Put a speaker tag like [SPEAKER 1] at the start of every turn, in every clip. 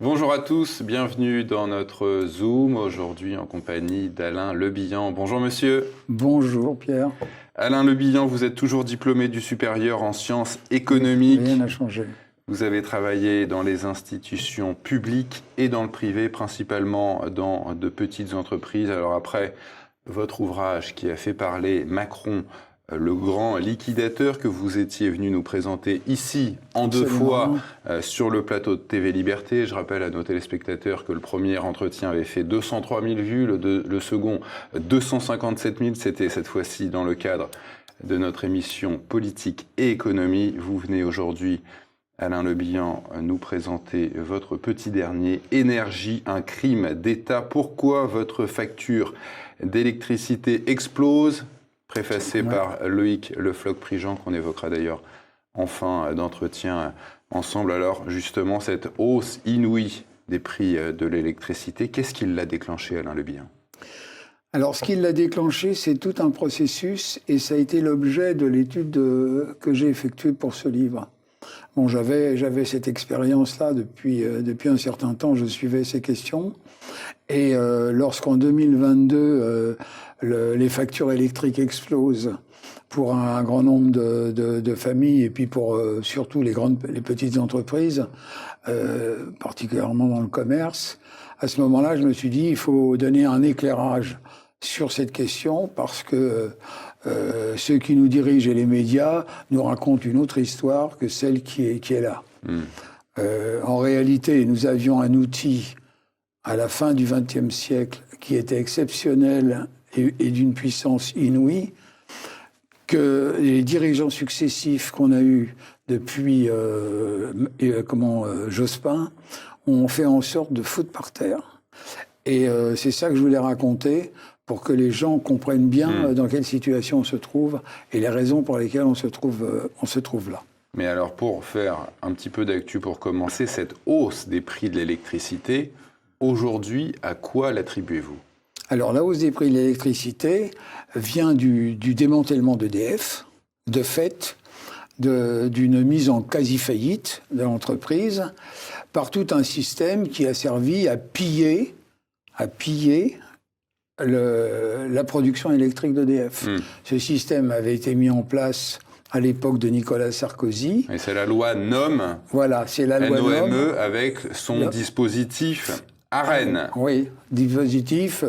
[SPEAKER 1] Bonjour à tous, bienvenue dans notre Zoom, aujourd'hui en compagnie d'Alain Lebihan. Bonjour monsieur.
[SPEAKER 2] Bonjour Pierre.
[SPEAKER 1] Alain Lebihan, vous êtes toujours diplômé du supérieur en sciences
[SPEAKER 2] Oui,
[SPEAKER 1] économiques.
[SPEAKER 2] rien n'a changé.
[SPEAKER 1] Vous avez travaillé dans les institutions publiques et dans le privé, principalement dans de petites entreprises. Alors après, votre ouvrage qui a fait parler Macron, le grand liquidateur que vous étiez venu nous présenter ici en deux fois sur le plateau de TV Liberté. Je rappelle à nos téléspectateurs que le premier entretien avait fait 203 000 vues, le second 257 000. C'était cette fois-ci dans le cadre de notre émission Politique et Économie. Vous venez aujourd'hui, Alain Lebihan, nous présenter votre petit dernier, Énergie, un crime d'État. Pourquoi votre facture d'électricité explose ? Préfacé par Loïc Le Floch-Prigent, qu'on évoquera d'ailleurs en fin d'entretien ensemble. Alors justement, cette hausse inouïe des prix de l'électricité, qu'est-ce qui l'a déclenché, Alain Lebihan ?
[SPEAKER 2] Alors, ce qui l'a déclenché, c'est tout un processus, et ça a été l'objet de l'étude que j'ai effectuée pour ce livre. Bon, j'avais cette expérience-là depuis un certain temps, je suivais ces questions. Et lorsqu'en 2022, les factures électriques explosent pour un grand nombre de familles, et puis pour surtout les petites entreprises, particulièrement dans le commerce, à ce moment-là, je me suis dit, il faut donner un éclairage sur cette question, parce que ceux qui nous dirigent et les médias nous racontent une autre histoire que celle qui est là. En réalité, nous avions un outil à la fin du XXe siècle qui était exceptionnel et d'une puissance inouïe, que les dirigeants successifs qu'on a eus depuis Jospin ont fait en sorte de foutre par terre. Et c'est ça que je voulais raconter, pour que les gens comprennent bien dans quelle situation on se trouve et les raisons pour lesquelles on se trouve là.
[SPEAKER 1] Mais alors, pour faire un petit peu d'actu pour commencer, cette hausse des prix de l'électricité, aujourd'hui, à quoi l'attribuez-vous ?
[SPEAKER 2] Alors, la hausse des prix de l'électricité vient du démantèlement d'EDF, de fait, d'une mise en quasi-faillite de l'entreprise, par tout un système qui a servi à piller la production électrique d'EDF. Ce système avait été mis en place à l'époque de Nicolas Sarkozy.
[SPEAKER 1] Et c'est la loi NOM.
[SPEAKER 2] Voilà, c'est la loi NOM.
[SPEAKER 1] Avec son dispositif ARENH.
[SPEAKER 2] Oui, dispositif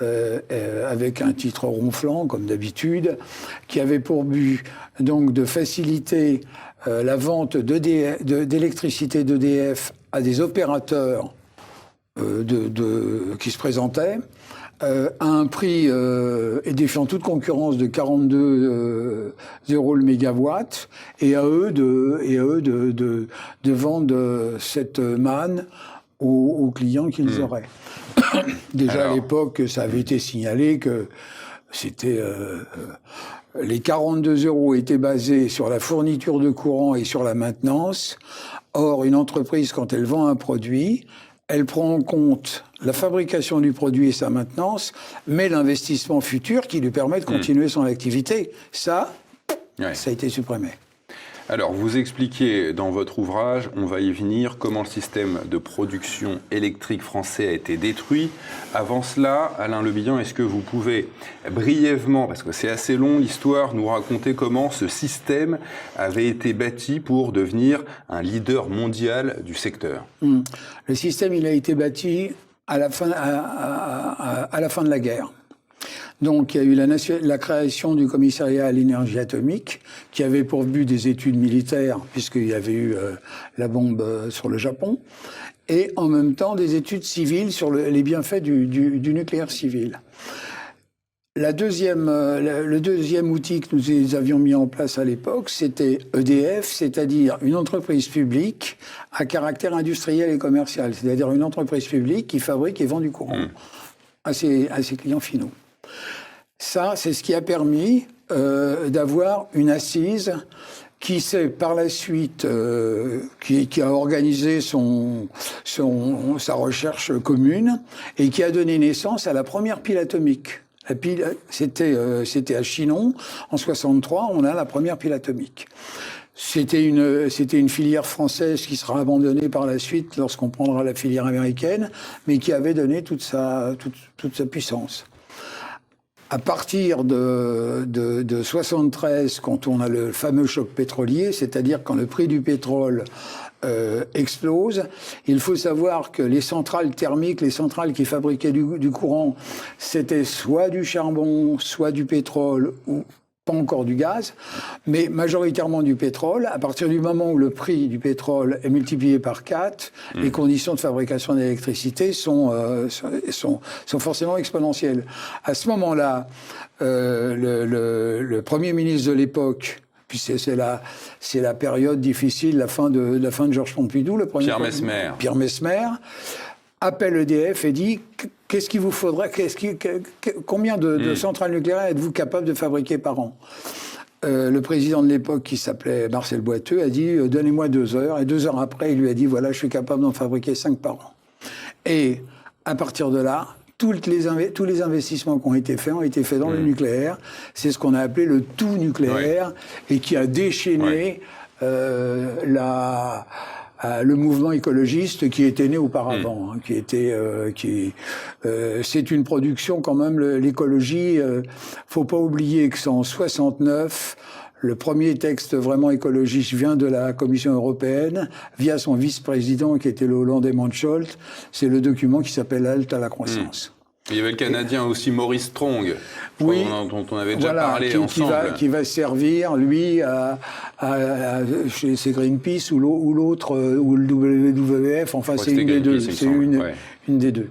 [SPEAKER 2] avec un titre ronflant, comme d'habitude, qui avait pour but donc de faciliter la vente d'électricité d'EDF à des opérateurs qui se présentaient, à un prix et défiant toute concurrence de 42 € le mégawatt, et à eux de vendre cette manne aux clients qu'ils auraient. Déjà à l'époque, ça avait été signalé que c'était les 42 € étaient basés sur la fourniture de courant et sur la maintenance. Or, une entreprise, quand elle vend un produit, elle prend en compte la fabrication du produit et sa maintenance, mais l'investissement futur qui lui permet de continuer son activité. Ça a été supprimé.
[SPEAKER 1] Alors, vous expliquez dans votre ouvrage, on va y venir, comment le système de production électrique français a été détruit. Avant cela, Alain Lebihan, est-ce que vous pouvez brièvement, parce que c'est assez long l'histoire, nous raconter comment ce système avait été bâti pour devenir un leader mondial du secteur ?
[SPEAKER 2] Le système, il a été bâti à la fin de la guerre. Donc, il y a eu la création du commissariat à l'énergie atomique, qui avait pour but des études militaires, puisqu'il y avait eu la bombe sur le Japon, et en même temps des études civiles sur les bienfaits du nucléaire civil. Le deuxième outil que nous avions mis en place à l'époque, c'était EDF, c'est-à-dire une entreprise publique à caractère industriel et commercial, c'est-à-dire une entreprise publique qui fabrique et vend du courant à ses clients finaux. Ça, c'est ce qui a permis d'avoir une assise qui s'est par la suite, qui a organisé sa recherche commune et qui a donné naissance à la première pile atomique. La pile, c'était à Chinon, en 63, on a la première pile atomique. C'était une filière française qui sera abandonnée par la suite lorsqu'on prendra la filière américaine, mais qui avait donné toute sa puissance. À partir de 73, quand on a le fameux choc pétrolier, c'est-à-dire quand le prix du pétrole explose, il faut savoir que les centrales thermiques, les centrales qui fabriquaient du courant, c'était soit du charbon, soit du pétrole, ou pas encore du gaz, mais majoritairement du pétrole. À partir du moment où le prix du pétrole est multiplié par 4, les conditions de fabrication d'électricité sont forcément exponentielles. À ce moment-là, le Premier ministre de l'époque, puis c'est la période difficile, la fin de Georges Pompidou, le premier Pierre Messmer, appelle EDF et dit qu'est-ce qu'il vous faudrait, combien de centrales nucléaires êtes-vous capable de fabriquer par an? Le président de l'époque, qui s'appelait Marcel Boiteux, a dit donnez-moi 2 heures. Et 2 heures après, il lui a dit voilà, je suis capable d'en fabriquer 5 par an. Et à partir de là, tous les investissements qui ont été faits dans le nucléaire. C'est ce qu'on a appelé le tout nucléaire et qui a déchaîné le mouvement écologiste qui était né auparavant, c'est une production quand même, l'écologie, faut pas oublier que c'est en 69, le premier texte vraiment écologiste vient de la Commission européenne, via son vice-président qui était le Hollandais Mansholt, c'est le document qui s'appelle Halte à la croissance.
[SPEAKER 1] Il y avait le Canadien aussi, Maurice Strong,
[SPEAKER 2] dont
[SPEAKER 1] on avait déjà parlé ensemble.
[SPEAKER 2] Qui va servir, lui, chez Greenpeace ou l'autre, ou le WWF, enfin c'est une des deux. C'est une des deux.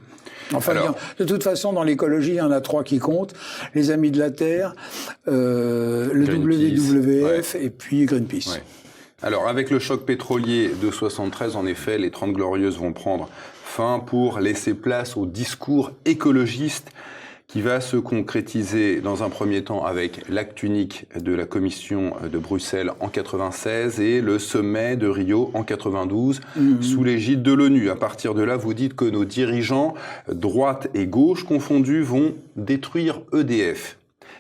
[SPEAKER 2] Enfin, de toute façon, dans l'écologie, il y en a 3 qui comptent. Les Amis de la Terre, le WWF et puis Greenpeace.
[SPEAKER 1] Ouais. Alors, avec le choc pétrolier de 73, en effet, les 30 Glorieuses vont prendre fin pour laisser place au discours écologiste qui va se concrétiser dans un premier temps avec l'acte unique de la Commission de Bruxelles en 96 et le sommet de Rio en 92 sous l'égide de l'ONU. À partir de là, vous dites que nos dirigeants, droite et gauche confondus, vont détruire EDF.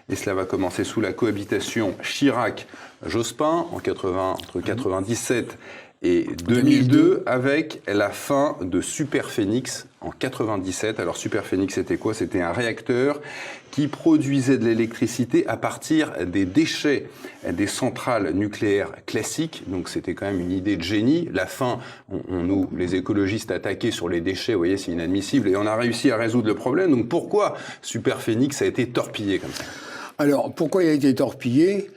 [SPEAKER 1] Et cela va commencer sous la cohabitation Chirac-Jospin entre 97 et 2002, avec la fin de Superphénix en 97. Alors Superphénix, c'était quoi? C'était un réacteur qui produisait de l'électricité à partir des déchets des centrales nucléaires classiques. Donc c'était quand même une idée de génie. La fin, nous, les écologistes, attaqués sur les déchets, vous voyez, c'est inadmissible. Et on a réussi à résoudre le problème. Donc pourquoi Superphénix a été torpillé comme ça?
[SPEAKER 2] Alors, pourquoi il a été torpillé?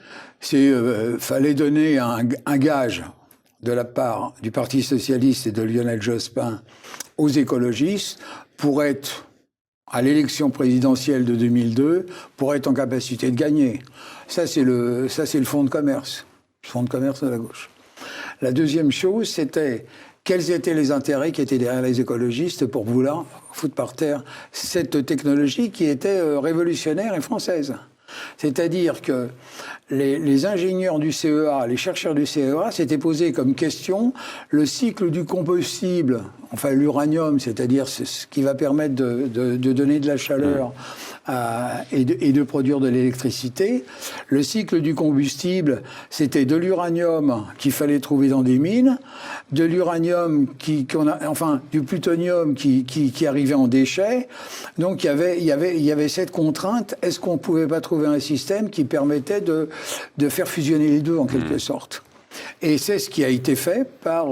[SPEAKER 2] Fallait donner un gage de la part du Parti socialiste et de Lionel Jospin aux écologistes pour être à l'élection présidentielle de 2002, pour être en capacité de gagner. Ça, c'est le fonds de commerce. Le fonds de commerce de la gauche. La deuxième chose, c'était quels étaient les intérêts qui étaient derrière les écologistes pour vouloir foutre par terre cette technologie qui était révolutionnaire et française. C'est-à-dire que les ingénieurs du CEA, les chercheurs du CEA s'étaient posé comme question le cycle du combustible, enfin l'uranium, c'est-à-dire ce qui va permettre de donner de la chaleur et de produire de l'électricité. Le cycle du combustible, c'était de l'uranium qu'il fallait trouver dans des mines, de l'uranium du plutonium qui arrivait en déchets. Donc il y avait cette contrainte. Est-ce qu'on pouvait pas trouver un système qui permettait de faire fusionner les deux en quelque sorte? Et c'est ce qui a été fait par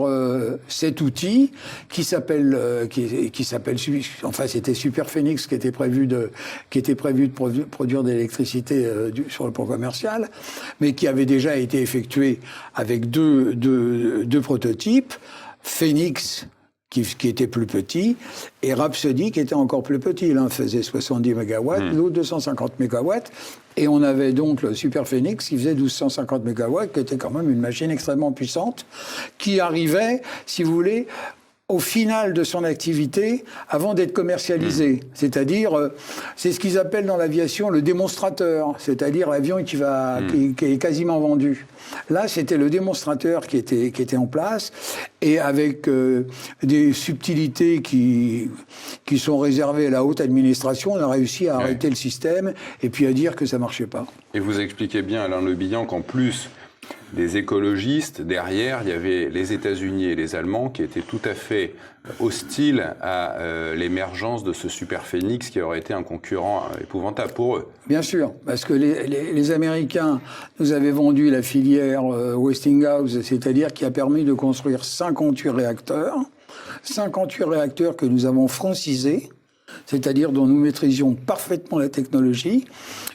[SPEAKER 2] cet outil qui s'appelle, enfin c'était Superphénix qui était prévu de produire de l'électricité sur le plan commercial, mais qui avait déjà été effectué avec deux prototypes, Phénix qui était plus petit, et Rhapsody qui était encore plus petit. L'un faisait 70 MW, l'autre 250 MW. Et on avait donc le Superphénix qui faisait 1250 MW, qui était quand même une machine extrêmement puissante, qui arrivait, si vous voulez, au final de son activité avant d'être commercialisé. C'est-à-dire, c'est ce qu'ils appellent dans l'aviation le démonstrateur, c'est-à-dire l'avion qui est quasiment vendu. Là, c'était le démonstrateur qui était en place, et avec des subtilités qui sont réservées à la haute administration, on a réussi à arrêter le système et puis à dire que ça marchait pas.
[SPEAKER 1] Et vous expliquez bien, Alain Le Bihan, qu'en plus des écologistes. Derrière, il y avait les États-Unis et les Allemands qui étaient tout à fait hostiles à l'émergence de ce super phénix qui aurait été un concurrent épouvantable pour eux.
[SPEAKER 2] Bien sûr, parce que les Américains nous avaient vendu la filière Westinghouse, c'est-à-dire qui a permis de construire 58 réacteurs. 58 réacteurs que nous avons francisés, c'est-à-dire dont nous maîtrisions parfaitement la technologie,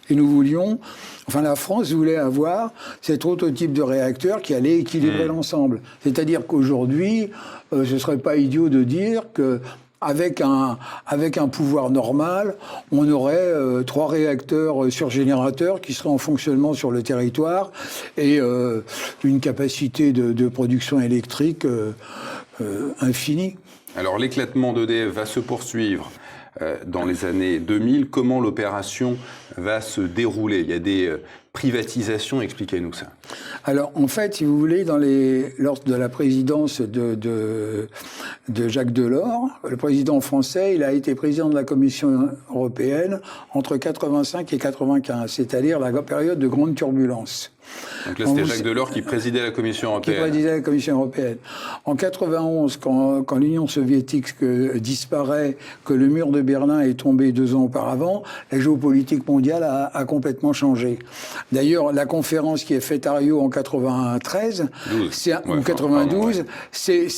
[SPEAKER 2] et nous voulions, enfin la France voulait avoir cet prototype de réacteur qui allait équilibrer l'ensemble. C'est-à-dire qu'aujourd'hui, ce ne serait pas idiot de dire que avec un pouvoir normal, on aurait 3 réacteurs surgénérateurs qui seraient en fonctionnement sur le territoire et une capacité de production électrique infinie.
[SPEAKER 1] Alors l'éclatement d'EDF va se poursuivre dans les années 2000. Comment l'opération va se dérouler? Il y a des privatisations, expliquez-nous ça.
[SPEAKER 2] Alors en fait, si vous voulez, lors de la présidence de Jacques Delors, le président français, il a été président de la Commission européenne entre 85 et 95, c'est-à-dire la période de grande turbulence.
[SPEAKER 1] Donc là, c'était Jacques Delors qui présidait la Commission européenne.
[SPEAKER 2] Qui présidait la Commission européenne. En 91, quand l'Union soviétique disparaît, que le mur de Berlin est tombé 2 ans auparavant, la géopolitique mondiale a complètement changé. D'ailleurs, la conférence qui est faite à Rio en 93, ou 92, si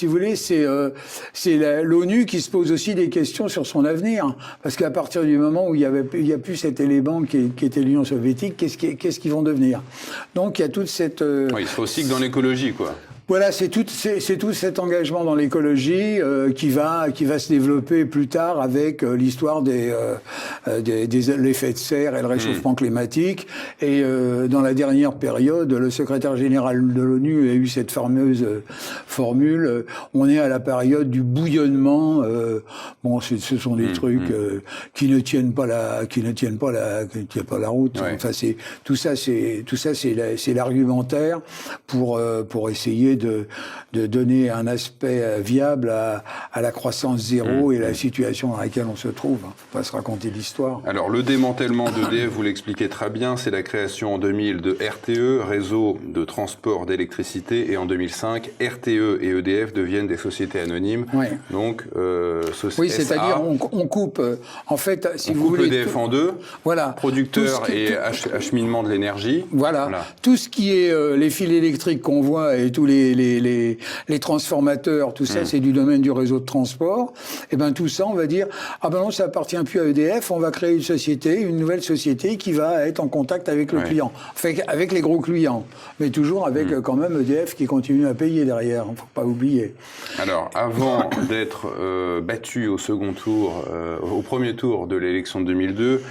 [SPEAKER 2] vous voulez, c'est l'ONU qui se pose aussi des questions sur son avenir. Parce qu'à partir du moment où il y a plus cet élément qui était l'Union soviétique, qu'est-ce qu'ils vont devenir? Donc il y a toute cette...
[SPEAKER 1] Oui, il faut aussi que dans l'écologie, quoi.
[SPEAKER 2] Voilà, c'est tout cet engagement dans l'écologie qui va se développer plus tard avec l'histoire des l'effet de serre et le réchauffement climatique. Et dans la dernière période, le secrétaire général de l'ONU a eu cette fameuse formule. On est à la période du bouillonnement. Bon, ce sont des trucs qui ne tiennent pas la route. Ouais. Enfin, tout ça, c'est l'argumentaire pour essayer de donner un aspect viable à la croissance zéro et la situation dans laquelle on se trouve. Faut pas se raconter l'histoire.
[SPEAKER 1] Alors, le démantèlement d'EDF, vous l'expliquez très bien, c'est la création en 2000 de RTE, Réseau de transport d'électricité, et en 2005, RTE et EDF deviennent des sociétés anonymes. Ouais. Donc,
[SPEAKER 2] oui, c'est-à-dire on coupe, en fait, si vous voulez...
[SPEAKER 1] EDF en deux, voilà, producteur et acheminement de l'énergie.
[SPEAKER 2] Voilà. Tout ce qui est les fils électriques qu'on voit et tous les transformateurs, tout ça, c'est du domaine du réseau de transport. Et ben tout ça, on va dire, ah ben non, ça appartient plus à EDF, on va créer une nouvelle société qui va être en contact avec le client, enfin, avec les gros clients, mais toujours avec quand même EDF qui continue à payer derrière, faut pas oublier.
[SPEAKER 1] Alors, avant d'être battu au second tour, au premier tour de l'élection de 2002,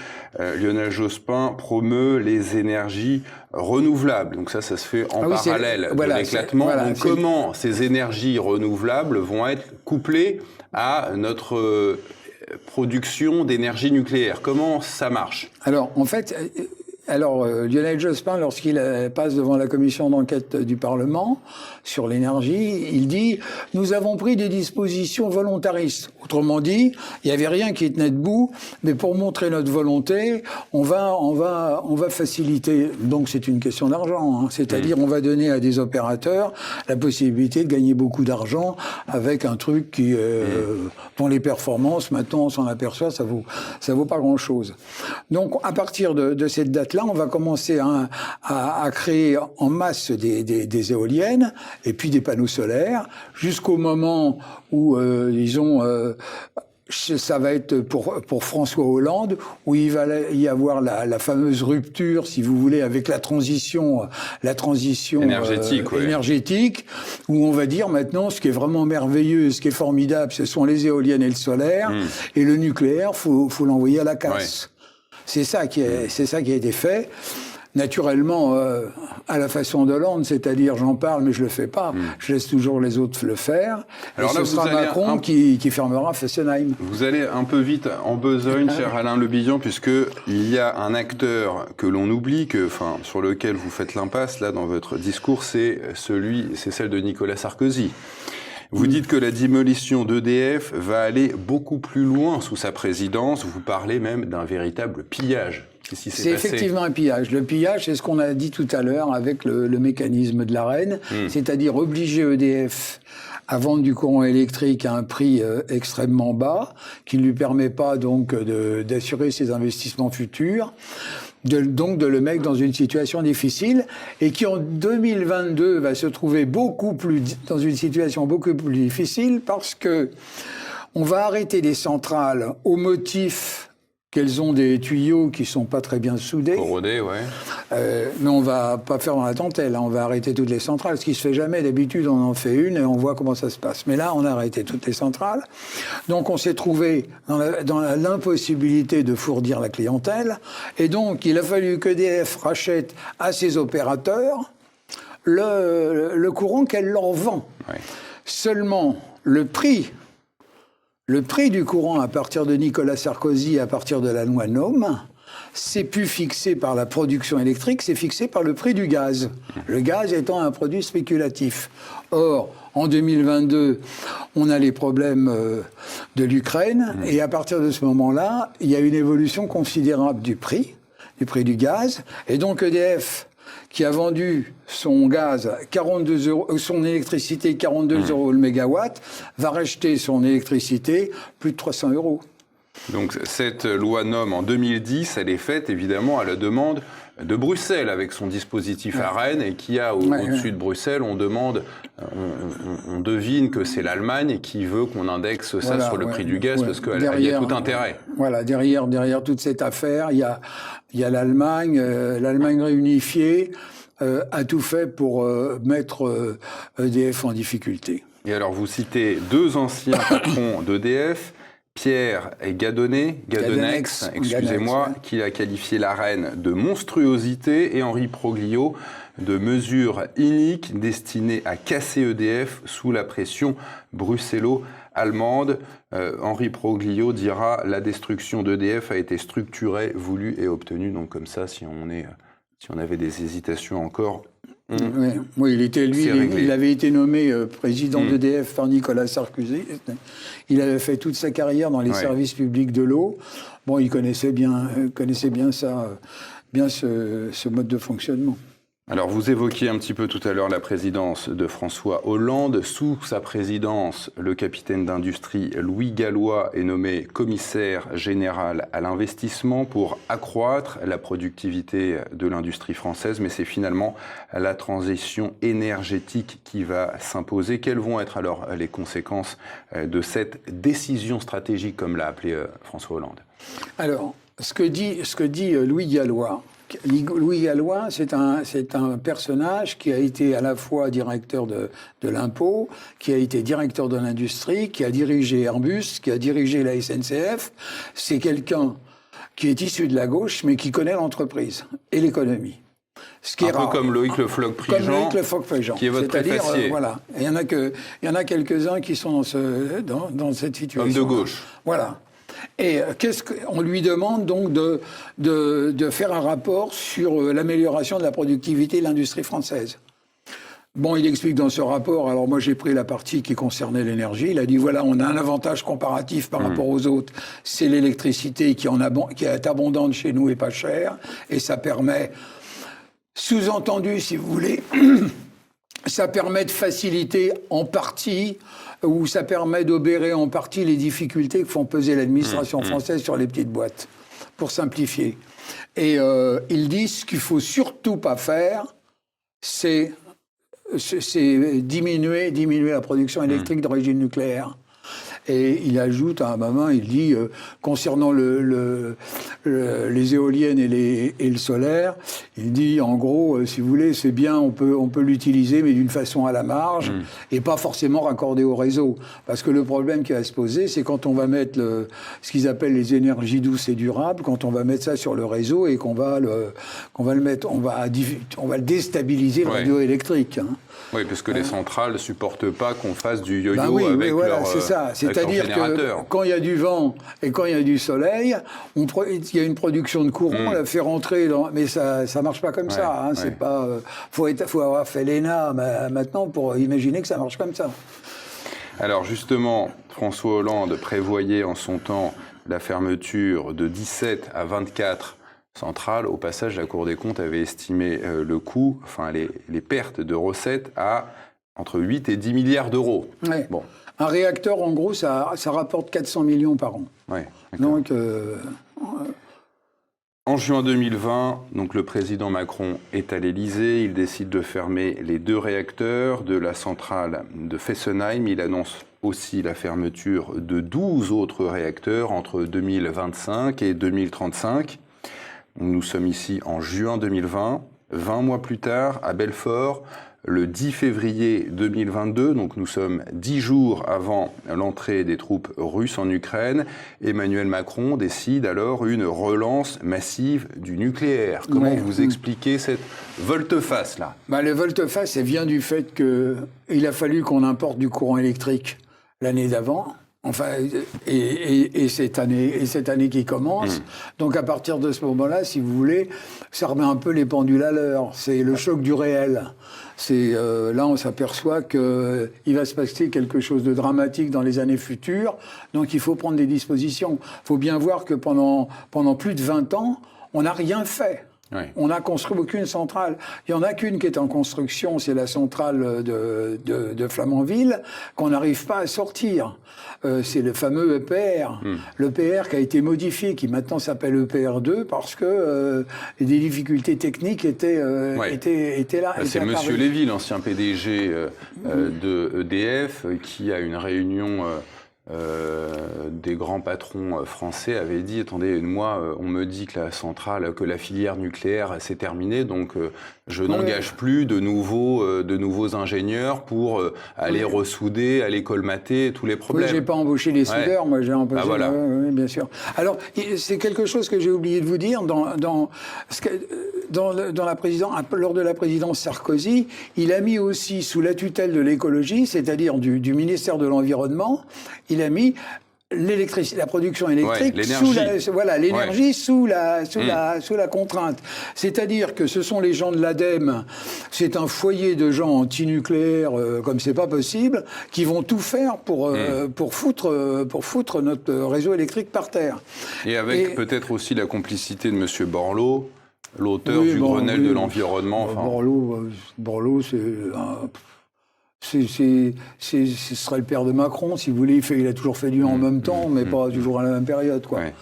[SPEAKER 1] Lionel Jospin promeut les énergies renouvelables. Donc ça se fait en parallèle de l'éclatement. Donc comment ces énergies renouvelables vont être couplées à notre production d'énergie nucléaire? Comment ça marche?
[SPEAKER 2] Alors, en fait... Lionel Jospin, lorsqu'il passe devant la commission d'enquête du Parlement sur l'énergie, il dit « Nous avons pris des dispositions volontaristes ». Autrement dit, il n'y avait rien qui tenait debout, mais pour montrer notre volonté, on va faciliter. Donc c'est une question d'argent, hein. C'est-à-dire on va donner à des opérateurs la possibilité de gagner beaucoup d'argent avec un truc qui, dont les performances, maintenant on s'en aperçoit, ça vaut pas grand-chose. Donc à partir de cette date-là, on va commencer à créer en masse des éoliennes et puis des panneaux solaires jusqu'au moment où, ça va être pour François Hollande, où il va y avoir la fameuse rupture, si vous voulez, avec la transition énergétique, où on va dire maintenant, ce qui est vraiment merveilleux, ce qui est formidable, ce sont les éoliennes et le solaire, et le nucléaire, faut l'envoyer à la casse. C'est ça qui a été fait. Naturellement, à la façon d'Hollande, c'est-à-dire j'en parle mais je le fais pas, je laisse toujours les autres le faire. Alors et là, ce sera Macron qui fermera Fessenheim.
[SPEAKER 1] Vous allez un peu vite en besogne, cher Alain Le Bihan, puisque il y a un acteur que l'on oublie, sur lequel vous faites l'impasse là dans votre discours, c'est celle de Nicolas Sarkozy. Vous dites que la démolition d'EDF va aller beaucoup plus loin sous sa présidence. Vous parlez même d'un véritable pillage. Qu'est-ce qui s'est
[SPEAKER 2] C'est
[SPEAKER 1] passé ?
[SPEAKER 2] effectivement un pillage. Le pillage, c'est ce qu'on a dit tout à l'heure avec le mécanisme de l'Arenh, c'est-à-dire obliger EDF à vendre du courant électrique à un prix extrêmement bas, qui ne lui permet pas donc d'assurer ses investissements futurs, donc de le mettre dans une situation difficile, et qui en 2022 va se trouver dans une situation beaucoup plus difficile, parce que on va arrêter les centrales au motif qu'elles ont des tuyaux qui sont pas très bien soudés.
[SPEAKER 1] Corrodés, ouais.
[SPEAKER 2] Mais on va pas faire dans la dentelle, hein. On va arrêter toutes les centrales, ce qui se fait jamais. D'habitude, on en fait une et on voit comment ça se passe. Mais là, on a arrêté toutes les centrales. Donc, on s'est trouvé dans l'impossibilité de fournir la clientèle. Et donc, il a fallu qu'EDF rachète à ses opérateurs le courant qu'elle leur vend.
[SPEAKER 1] Ouais.
[SPEAKER 2] Seulement, le prix du courant à partir de Nicolas Sarkozy, à partir de la loi NOM, c'est plus fixé par la production électrique, c'est fixé par le prix du gaz. Le gaz étant un produit spéculatif. Or, en 2022, on a les problèmes de l'Ukraine, et à partir de ce moment-là, il y a une évolution considérable du prix du gaz, et donc EDF, qui a vendu son gaz 42 €, son électricité 42 € le mégawatt, va racheter son électricité plus de 300 €.
[SPEAKER 1] Donc cette loi NOM en 2010, elle est faite évidemment à la demande de Bruxelles avec son dispositif Arenh, et qui a au-dessus de Bruxelles, on devine que c'est l'Allemagne qui veut qu'on indexe ça sur le prix du gaz, parce qu'il y a tout intérêt.
[SPEAKER 2] Voilà, derrière toute cette affaire, il y a l'Allemagne, l'Allemagne réunifiée a tout fait pour mettre EDF en difficulté.
[SPEAKER 1] Et alors vous citez deux anciens patrons d'EDF, Pierre Gadonex, excusez-moi, qui a qualifié l'Arenh de monstruosité, et Henri Proglio de mesures iniques destinées à casser EDF sous la pression bruxello-allemande. Henri Proglio dira « La destruction d'EDF a été structurée, voulue et obtenue ». Donc comme ça, si on avait des hésitations encore...
[SPEAKER 2] Oui, il avait été nommé président d'EDF par Nicolas Sarkozy. Il avait fait toute sa carrière dans les services publics de l'eau. Bon, il connaissait bien ce mode de fonctionnement.
[SPEAKER 1] Alors, vous évoquiez un petit peu tout à l'heure la présidence de François Hollande. Sous sa présidence, le capitaine d'industrie Louis Gallois est nommé commissaire général à l'investissement pour accroître la productivité de l'industrie française. Mais c'est finalement la transition énergétique qui va s'imposer. Quelles vont être alors les conséquences de cette décision stratégique, comme l'a appelé François Hollande ?
[SPEAKER 2] Alors, ce que dit Louis Gallois... Louis Gallois, c'est un personnage qui a été à la fois directeur de l'impôt, qui a été directeur de l'industrie, qui a dirigé Airbus, qui a dirigé la SNCF. C'est quelqu'un qui est issu de la gauche, mais qui connaît l'entreprise et l'économie. Ce qui est rare.
[SPEAKER 1] Comme Loïc Le Floch-Prigent, qui est votre préfacier.
[SPEAKER 2] Voilà. Il y en a quelques-uns qui sont dans cette situation.
[SPEAKER 1] Homme de gauche.
[SPEAKER 2] Voilà. Et on lui demande donc de faire un rapport sur l'amélioration de la productivité de l'industrie française. Bon, il explique dans ce rapport, alors moi j'ai pris la partie qui concernait l'énergie, il a dit voilà, on a un avantage comparatif par rapport aux autres, c'est l'électricité qui est abondante chez nous et pas chère, et ça permet, sous-entendu si vous voulez, ça permet de faciliter en partie, ou ça permet d'obérer en partie les difficultés que font peser l'administration française sur les petites boîtes, pour simplifier. Et ils disent ce qu'il ne faut surtout pas faire, c'est diminuer la production électrique d'origine nucléaire. Et il ajoute à un moment, il dit, concernant les éoliennes et le solaire, il dit, en gros, si vous voulez, c'est bien, on peut l'utiliser, mais d'une façon à la marge, et pas forcément raccordé au réseau. Parce que le problème qui va se poser, c'est quand on va mettre ce qu'ils appellent les énergies douces et durables, quand on va mettre ça sur le réseau et qu'on va le déstabiliser le réseau électrique. Hein.
[SPEAKER 1] Oui, parce que les centrales ne supportent pas qu'on fasse du yo-yo avec
[SPEAKER 2] c'est ça. C'est-à-dire que quand il y a du vent et quand il y a du soleil, il y a une production de courant, on la fait rentrer mais ça ne marche pas comme ça. Hein, c'est pas, faut avoir fait l'ENA maintenant pour imaginer que ça marche comme ça.
[SPEAKER 1] Alors justement, François Hollande prévoyait en son temps la fermeture de 17 à 24 centrales. Au passage, la Cour des comptes avait estimé le coût, enfin les pertes de recettes à entre 8 et 10 milliards d'euros.
[SPEAKER 2] Ouais.
[SPEAKER 1] Bon.
[SPEAKER 2] Un réacteur, en gros, ça rapporte 400 millions par an.
[SPEAKER 1] Ouais,
[SPEAKER 2] donc,
[SPEAKER 1] en juin 2020, donc le président Macron est à l'Élysée. Il décide de fermer les 2 réacteurs de la centrale de Fessenheim. Il annonce aussi la fermeture de 12 autres réacteurs entre 2025 et 2035. Nous sommes ici en juin 2020. 20 mois plus tard, à Belfort, le 10 février 2022, donc nous sommes 10 jours avant l'entrée des troupes russes en Ukraine, Emmanuel Macron décide alors une relance massive du nucléaire. Comment vous expliquez cette volte-face-là ?
[SPEAKER 2] Le volte-face, ça vient du fait qu'il a fallu qu'on importe du courant électrique l'année d'avant. Enfin, et cette année qui commence. Donc à partir de ce moment-là, si vous voulez, ça remet un peu les pendules à l'heure. C'est le choc du réel. Là, on s'aperçoit qu'il va se passer quelque chose de dramatique dans les années futures. Donc il faut prendre des dispositions. Il faut bien voir que pendant plus de 20 ans, on n'a rien fait. Oui. On n'a construit aucune centrale. Il n'y en a qu'une qui est en construction, c'est la centrale de Flamanville, qu'on n'arrive pas à sortir. C'est le fameux EPR. L'EPR qui a été modifié, qui maintenant s'appelle EPR2, parce que des difficultés techniques étaient là.
[SPEAKER 1] C'est Monsieur Lévy, l'ancien PDG de EDF, qui a une réunion... des grands patrons français avaient dit, attendez, moi, on me dit que la filière nucléaire s'est terminée, donc je n'engage plus de nouveaux ingénieurs pour aller ressouder, aller colmater tous les problèmes.
[SPEAKER 2] Oui, j'ai pas embauché les soudeurs, moi j'ai embauché...
[SPEAKER 1] voilà.
[SPEAKER 2] Oui, bien sûr. Alors, c'est quelque chose que j'ai oublié de vous dire, lors de la présidence Sarkozy, il a mis aussi sous la tutelle de l'écologie, c'est-à-dire du ministère de l'Environnement, il a mis la production électrique l'énergie sous la contrainte. C'est-à-dire que ce sont les gens de l'ADEME, c'est un foyer de gens anti-nucléaires comme c'est pas possible, qui vont tout faire pour foutre notre réseau électrique par terre.
[SPEAKER 1] Et avec peut-être aussi la complicité de Monsieur Borloo, l'auteur du Grenelle de l'environnement.
[SPEAKER 2] Borloo, ce serait le père de Macron, si vous voulez. Il a toujours fait du en même temps, mais pas toujours à la même période, quoi.
[SPEAKER 1] Ouais.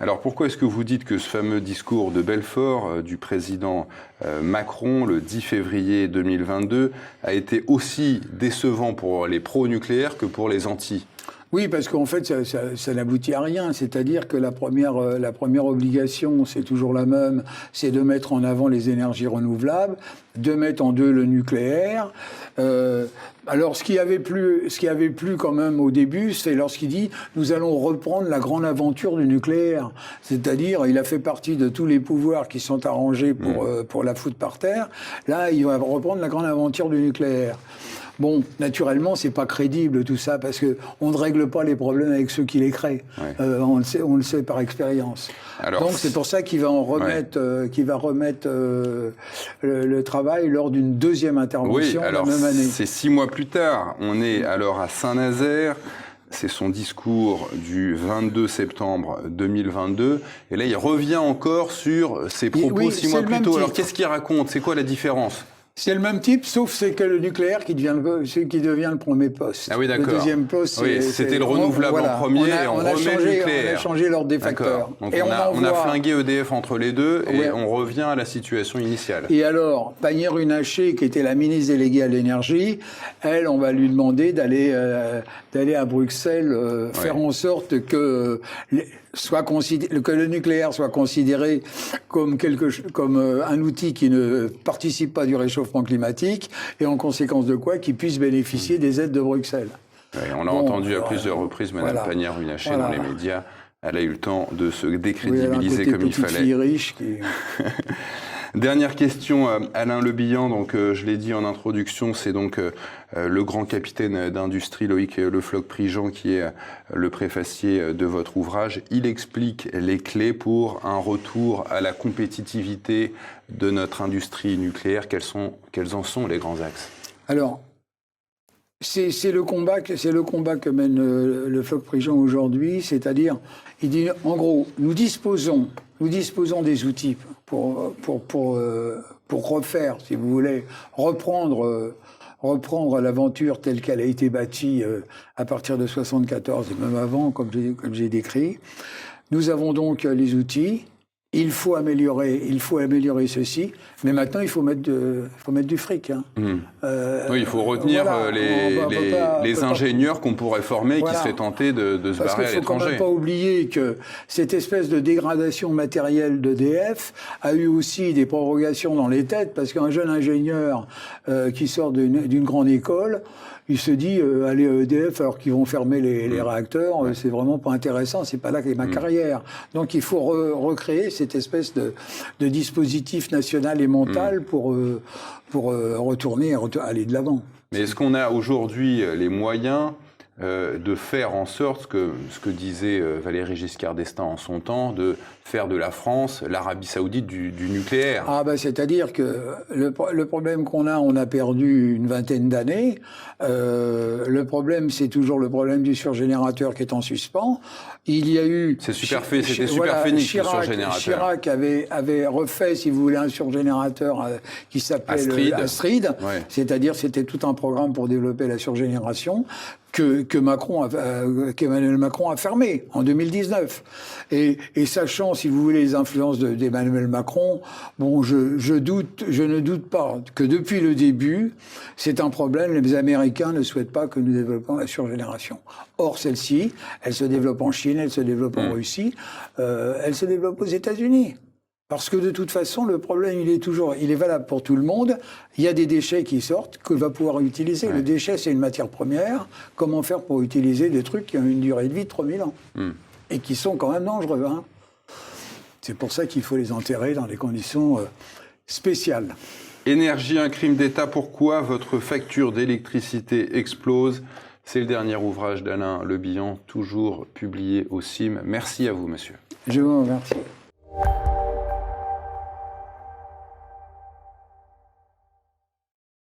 [SPEAKER 1] Alors pourquoi est-ce que vous dites que ce fameux discours de Belfort du président Macron, le 10 février 2022, a été aussi décevant pour les pro-nucléaires que pour les anti ?
[SPEAKER 2] Oui, parce qu'en fait, ça n'aboutit à rien. C'est-à-dire que la première obligation, c'est toujours la même, c'est de mettre en avant les énergies renouvelables, de mettre en deux le nucléaire. Alors, ce qui avait plu quand même au début, c'est lorsqu'il dit « nous allons reprendre la grande aventure du nucléaire ». C'est-à-dire, il a fait partie de tous les pouvoirs qui sont arrangés pour la foutre par terre. Là, il va reprendre la grande aventure du nucléaire. Bon, naturellement, c'est pas crédible tout ça, parce que on ne règle pas les problèmes avec ceux qui les créent. Ouais. On le sait par expérience. Donc c'est pour ça qu'il va remettre le travail lors d'une deuxième intervention la même année.
[SPEAKER 1] C'est 6 mois plus tard. On est alors à Saint-Nazaire. C'est son discours du 22 septembre 2022. Et là, il revient encore sur ses propos 6 mois plus tôt. Alors, qu'est-ce qu'il raconte ? C'est quoi la différence ?
[SPEAKER 2] C'est le même type, sauf c'est que le nucléaire qui devient le premier poste.
[SPEAKER 1] Ah oui, d'accord.
[SPEAKER 2] Le deuxième poste,
[SPEAKER 1] c'était le renouvelable en premier, et on remet le nucléaire.
[SPEAKER 2] On a changé l'ordre des facteurs.
[SPEAKER 1] Donc on a flingué EDF entre les deux, et on revient à la situation initiale.
[SPEAKER 2] Et alors, Pannier-Runacher, qui était la ministre déléguée à l'énergie, elle, on va lui demander d'aller à Bruxelles, faire en sorte que le nucléaire soit considéré comme un outil qui ne participe pas du réchauffement climatique, et en conséquence de quoi, qu'il puisse bénéficier des aides de Bruxelles.
[SPEAKER 1] Ouais, on l'a entendu à plusieurs reprises, Mme Pannier-Runacher, dans les médias. Elle a eu le temps de se décrédibiliser comme il fallait.
[SPEAKER 2] Fille riche qui...
[SPEAKER 1] Dernière question, Alain Lebihan, donc je l'ai dit en introduction, c'est donc le grand capitaine d'industrie Loïc Le Floch-Prigent qui est le préfacier de votre ouvrage. Il explique les clés pour un retour à la compétitivité de notre industrie nucléaire. Quels en sont les grands axes ?
[SPEAKER 2] Alors, C'est le combat que mène le Floch-Prigent aujourd'hui, c'est-à-dire, il dit, en gros, nous disposons des outils pour refaire, si vous voulez, reprendre l'aventure telle qu'elle a été bâtie à partir de 1974 et même avant, comme j'ai décrit. Nous avons donc les outils. Il faut améliorer ceci, mais maintenant il faut mettre du fric. Hein.
[SPEAKER 1] Oui, il faut retenir les ingénieurs qu'on pourrait former et qui seraient tentés de se barrer à l'étranger. Parce qu'il ne faut quand même
[SPEAKER 2] pas oublier que cette espèce de dégradation matérielle d'EDF a eu aussi des prorogations dans les têtes, parce qu'un jeune ingénieur qui sort d'une grande école, il se dit, aller à EDF alors qu'ils vont fermer les réacteurs, c'est vraiment pas intéressant, c'est pas là qu'est ma carrière. Donc il faut recréer cette espèce de dispositif national et mental pour retourner, aller de l'avant.
[SPEAKER 1] Mais est-ce qu'on a aujourd'hui les moyens de faire en sorte ce que disait Valéry Giscard d'Estaing en son temps, de faire de la France l'Arabie Saoudite du nucléaire?
[SPEAKER 2] Ah ben, c'est-à-dire que le problème qu'on a, on a perdu une vingtaine d'années. Le problème, c'est toujours le problème du surgénérateur qui est en suspens. Il y a eu...
[SPEAKER 1] C'était Superphénix, le surgénérateur.
[SPEAKER 2] Chirac avait refait, si vous voulez, un surgénérateur qui s'appelait Astrid.
[SPEAKER 1] Ouais.
[SPEAKER 2] C'est-à-dire, c'était tout un programme pour développer la surgénération qu'Emmanuel Macron a fermé en 2019. Et sachant, si vous voulez, les influences d'Emmanuel Macron, bon, je ne doute pas que depuis le début, c'est un problème. Les Américains ne souhaitent pas que nous développions la surgénération. Or, celle-ci, elle se développe en Chine, elle se développe en Russie, elle se développe aux États-Unis. Parce que de toute façon, le problème, il est valable pour tout le monde. Il y a des déchets qui sortent que va pouvoir utiliser. Ouais. Le déchet, c'est une matière première. Comment faire pour utiliser des trucs qui ont une durée de vie de 3000 ans et qui sont quand même dangereux, hein. C'est pour ça qu'il faut les enterrer dans des conditions spéciales.
[SPEAKER 1] Énergie, un crime d'État. Pourquoi votre facture d'électricité explose? C'est le dernier ouvrage d'Alain Le Bihan, toujours publié au CIM. Merci à vous, monsieur.
[SPEAKER 2] Je vous remercie.